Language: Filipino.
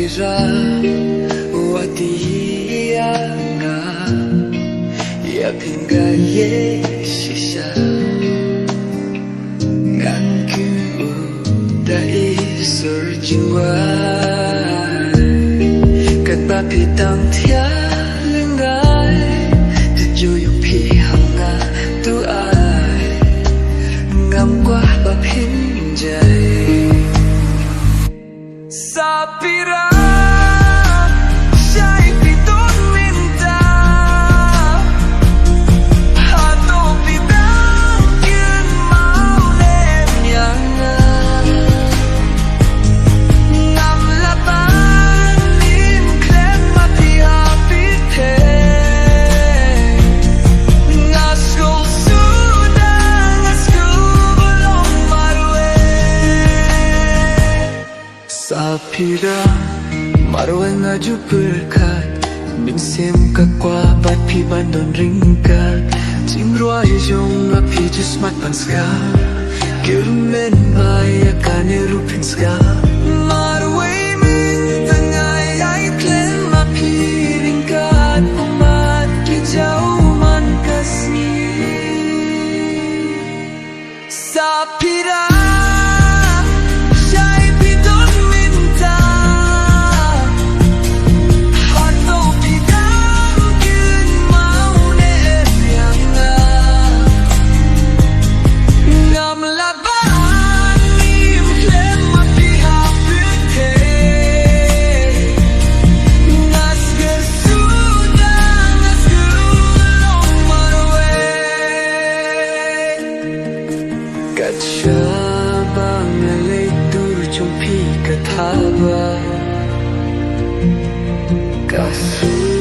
pira wadia nga ya pinga ye shisha ngan ku dai surjua kat ba pitang thia lengai tu jo yu phi hanga tu ai ngam qua ba phin jai Sapira Siya ipitong minta Ato pitang yun maulim niya nga Ngam laban in klem matihapit Nga skol suda Nga skol belong marwe Sapira marwe nga jupulkat Ningsim ka kwa bat pi bandon ringkat Jingruay jong nga pi jismat panska Kirumen baya kane rupin ska Marwe min tangay ay klen ma pi ringkat Umat ki jauh man kasni Sapira Siapa ngelitur jumpi ketaba Kasih